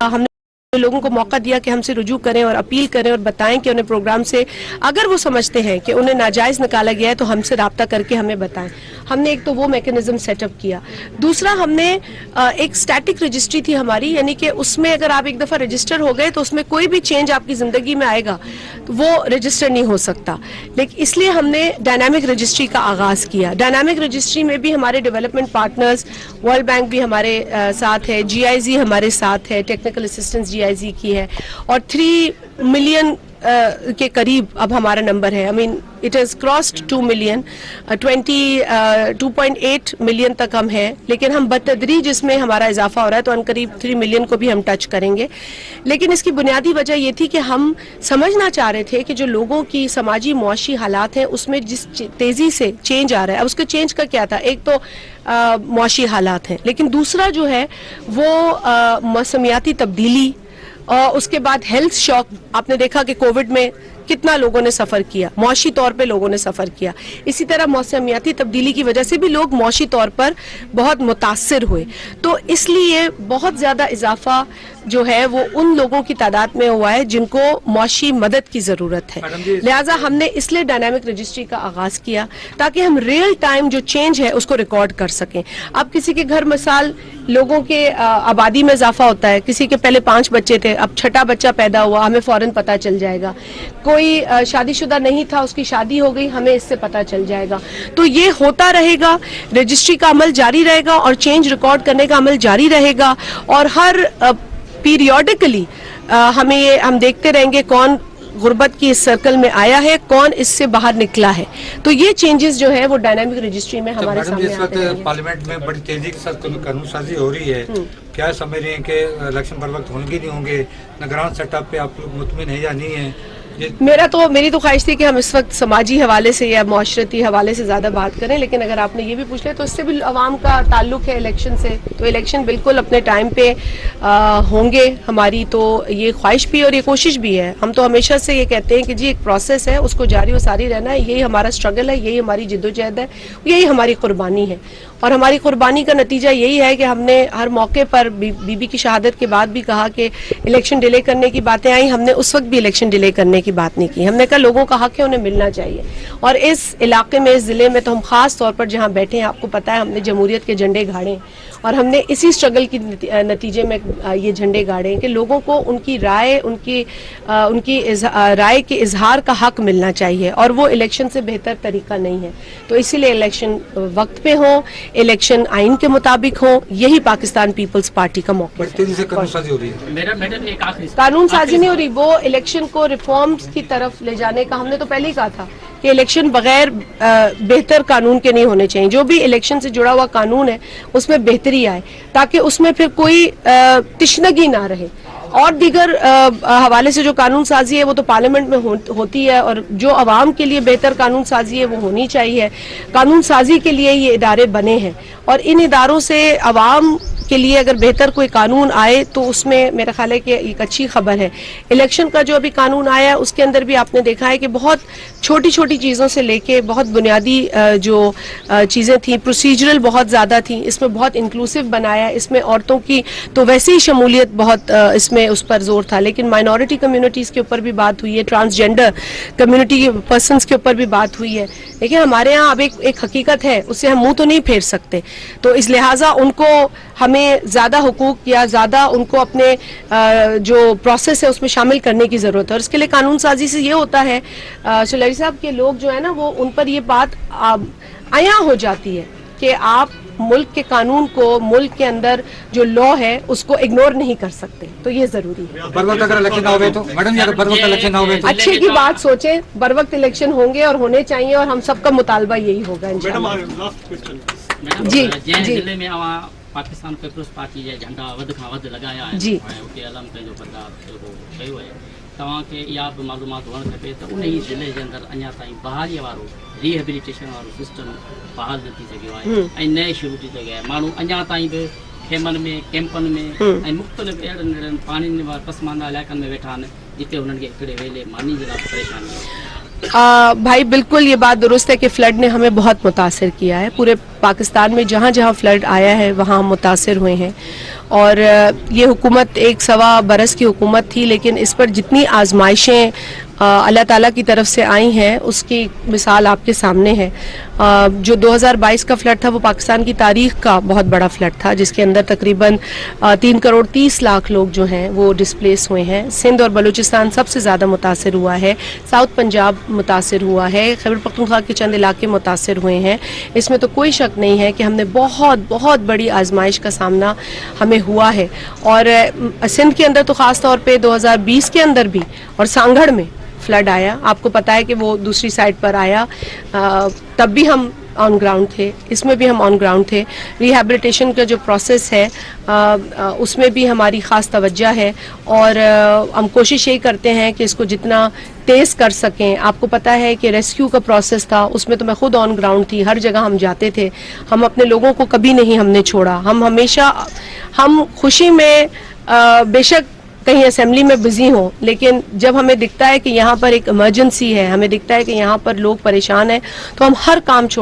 हमने लोगों को मौका दिया कि हमसे रुजू करें और अपील करें और बताएं कि उन्हें प्रोग्राम से अगर वो समझते हैं कि उन्हें नाजायज़ निकाला गया है तो हमसे राब्ता करके हमें बताएं। हमने एक तो वो मैकेनिज्म सेटअप किया। दूसरा, हमने एक स्टैटिक रजिस्ट्री थी हमारी, यानी कि उसमें अगर आप एक दफ़ा रजिस्टर हो गए तो उसमें कोई भी चेंज आपकी ज़िंदगी में आएगा तो वो रजिस्टर नहीं हो सकता। लेकिन इसलिए हमने डायनामिक रजिस्ट्री का आगाज़ किया। डायनामिक रजिस्ट्री में भी हमारे डेवलपमेंट पार्टनर्स, वर्ल्ड बैंक भी हमारे साथ है, GIZ हमारे साथ है, टेक्निकल असिस्टेंस GIZ की है, और 3 मिलियन के करीब अब हमारा नंबर है। I mean it has crossed 2 million, 2.8 million तक हम हैं, लेकिन हम बतदरीज इसमें हमारा इजाफा हो रहा है तो अनकरीब 3 मिलियन को भी हम टच करेंगे। लेकिन इसकी बुनियादी वजह ये थी कि हम समझना चाह रहे थे कि जो लोगों की समाजी मुआशी हालात हैं उसमें जिस तेज़ी से चेंज आ रहा है, अब उसके चेंज का क्या था, एक तो मुआशी हालात हैं, लेकिन दूसरा जो है वो मौसमियाती तब्दीली और उसके बाद हेल्थ शॉक। आपने देखा कि कोविड में कितना लोगों ने सफ़र किया, मौशी तौर पे लोगों ने सफ़र किया। इसी तरह मौसमियाती तब्दीली की वजह से भी लोग मौशी तौर पर बहुत मुतासिर हुए। तो इसलिए बहुत ज़्यादा इजाफा जो है वो उन लोगों की तादाद में हुआ है जिनको मौशी मदद की ज़रूरत है। लिहाजा हमने इसलिए डायनामिक रजिस्ट्री का आगाज़ किया ताकि हम रियल टाइम जो चेंज है उसको रिकॉर्ड कर सकें। अब किसी के घर मिसाल लोगों के आबादी में इजाफा होता है, किसी के पहले 5 बच्चे थे, अब 6ठा बच्चा पैदा हुआ, हमें फ़ौरन पता चल जाएगा। कोई शादीशुदा नहीं था, उसकी शादी हो गई, हमें इससे पता चल जाएगा। तो ये होता रहेगा, रजिस्ट्री का अमल जारी रहेगा और चेंज रिकॉर्ड करने का अमल जारी रहेगा, और हर पीरियोडिकली हम देखते रहेंगे कौन गुर्बत की इस सर्कल में आया है, कौन इससे बाहर निकला है। तो ये चेंजेस जो है वो डायनामिक रजिस्ट्री में हमारे सामने आते हैं। पार्लियामेंट में बड़ी तेजी के साथ कानून साजी हो रही है, क्या समझ रहे हैं कि इलेक्शन पर वक्त होंगे नहीं होंगे, निगरान सेटअप पे आप लोग मुतमिन है या नहीं है? मेरी तो ख्वाहिश थी कि हम इस वक्त समाजी हवाले से या माशरती हवाले से ज़्यादा बात करें, लेकिन अगर आपने ये भी पूछ लिया तो इससे भी अवाम का ताल्लुक है इलेक्शन से, तो इलेक्शन बिल्कुल अपने टाइम पे होंगे। हमारी तो ये ख्वाहिश भी और ये कोशिश भी है। हम तो हमेशा से ये कहते हैं कि जी एक प्रोसेस है, उसको जारी व सारी रहना है, यही हमारा स्ट्रगल है, यही हमारी जिद्दोजहद है, यही हमारी कुर्बानी है। और हमारी कुर्बानी का नतीजा यही है कि हमने हर मौके पर बीबी की शहादत के बाद भी कहा कि इलेक्शन डिले करने की बातें आई, हमने उस वक्त भी इलेक्शन डिले करने की बात नहीं की। हमने कहा लोगों का हक है, उन्हें मिलना चाहिए। और इस इलाके में, इस ज़िले में तो हम ख़ास तौर पर जहाँ बैठे हैं, आपको पता है हमने जमहूरियत के झंडे गाड़े और हमने इसी स्ट्रगल की नतीजे में ये झंडे गाड़े कि लोगों को उनकी राय, उनकी राय के इजहार का हक मिलना चाहिए, और वो इलेक्शन से बेहतर तरीका नहीं है। तो इसीलिए इलेक्शन वक्त पे हो, इलेक्शन आइन के मुताबिक हो, यही पाकिस्तान पीपल्स पार्टी का मौका है। कानून साजी हो रही है, कानून साजी नहीं हो रही, वो इलेक्शन को रिफॉर्म्स की तरफ ले जाने का हमने तो पहले ही कहा था कि इलेक्शन बगैर बेहतर कानून के नहीं होने चाहिए। जो भी इलेक्शन से जुड़ा हुआ कानून है उसमें बेहतरी आए, ताकि उसमें फिर कोई तिश्नगी ना रहे। और दीगर हवाले से जो कानून साजी है वो तो पार्लियामेंट में होती है, और जो अवाम के लिए बेहतर कानून साजी है वो होनी चाहिए। कानून साजी के लिए ये इदारे बने हैं, और इन इदारों से अवाम के लिए अगर बेहतर कोई कानून आए तो उसमें मेरा ख्याल है कि एक अच्छी खबर है। इलेक्शन का जो अभी कानून आया है उसके अंदर भी आपने देखा है कि बहुत छोटी छोटी चीज़ों से लेके बहुत बुनियादी जो चीज़ें थी, प्रोसीजरल बहुत ज़्यादा थी, इसमें बहुत इंक्लूसिव बनाया। इसमें औरतों की तो वैसे ही शमूलियत बहुत इसमें उस पर जोर था, लेकिन माइनॉरिटी कम्युनिटीज़ के ऊपर भी बात हुई है, ट्रांसजेंडर कम्युनिटी पर्सनस के ऊपर भी बात हुई है। देखिए हमारे यहाँ अब एक हकीकत है, उससे हम मुँह तो नहीं फेर सकते। तो इस लिहाजा उनको हमें ज़्यादा हुकूक या ज़्यादा उनको अपने जो प्रोसेस है उसमें शामिल करने की ज़रूरत है, और इसके लिए कानून साजी से ये होता है शलरी साहब के लोग जो है ना वो उन पर ये बात आया हो जाती है कि आप मुल्क के कानून को, मुल्क के अंदर जो लॉ है उसको इग्नोर नहीं कर सकते। तो ये जरूरी है। बर वक्त अगर इलेक्शन ना हो तो मैडम, अगर बर वक्त इलेक्शन ना हो तो अच्छे की बात सोचें, बर वक्त इलेक्शन होंगे और होने चाहिए, और हम सबका मुतालबा यही होगा इंशाअल्लाह। जी जिले में पाकिस्तान पीपल्स पार्टी जे झंडा वध खां वध लगाया है जी, उते अलम पंहिंजो बर्दाश्त कयो आहे। तव्हांखे इहा बि मालूमात हुअणु खपे त उन ई ज़िले जे अंदरि अञा ताईं बहालीअ वारो रिहेबिलिटेशन वारो सिस्टम बहाल न थी सघियो आहे ऐं नए शुरू थी सघियो आहे। माण्हू अञा ताईं बि खेमनि में, कैंपनि में ऐं मुख़्तलिफ़ अहिड़नि पाणीनि पसमानदा इलाइक़नि में वेठा आहिनि जिते हुननि खे हिकिड़े वेले मानी जे लाइ परेशानी आहे। भाई बिल्कुल ये बात दुरुस्त है कि फ्लड ने हमें बहुत मुतासिर किया है। पूरे पाकिस्तान में जहाँ जहाँ फ्लड आया है वहाँ हम मुतासिर हुए हैं, और ये हुकूमत 1-1.25 बरस की हुकूमत थी, लेकिन इस पर जितनी आजमाइशें अल्लाह ताला की तरफ से आई हैं उसकी मिसाल आपके सामने है। जो 2022 का फ्लड था वो पाकिस्तान की तारीख का बहुत बड़ा फ्लड था, जिसके अंदर तकरीबन 3 करोड़ 30 लाख लोग जो हैं वो डिस्प्लेस हुए हैं। सिंध और बलूचिस्तान सबसे ज़्यादा मुतासर हुआ है, साउथ पंजाब मुतासर हुआ है, खैबर पख्तूनख्वा के चंद इलाके मुतासर हुए हैं। इसमें तो कोई शक नहीं है कि हमने बहुत बहुत बड़ी आजमाइश का सामना हमें हुआ है। और सिंध के अंदर तो ख़ास तौर पे 2020 के अंदर भी और सांगड़ में फ्लड आया, आपको पता है कि वो दूसरी साइड पर आया, तब भी हम ऑन ग्राउंड थे, इसमें भी हम ऑन ग्राउंड थे। रिहैबिलिटेशन का जो प्रोसेस है उसमें भी हमारी ख़ास तवज्जो है और हम कोशिश यही करते हैं कि इसको जितना तेज़ कर सकें। आपको पता है कि रेस्क्यू का प्रोसेस था, उसमें तो मैं खुद ऑन ग्राउंड थी, हर जगह हम जाते थे, हम अपने लोगों को कभी नहीं हमने छोड़ा। हम हमेशा हम खुशी में बेशक कहीं असेंबली में बिजी हो, लेकिन जब हमें दिखता है कि यहाँ पर एक इमरजेंसी है, हमें दिखता है कि यहाँ पर लोग परेशान हैं, तो हम हर काम छोड़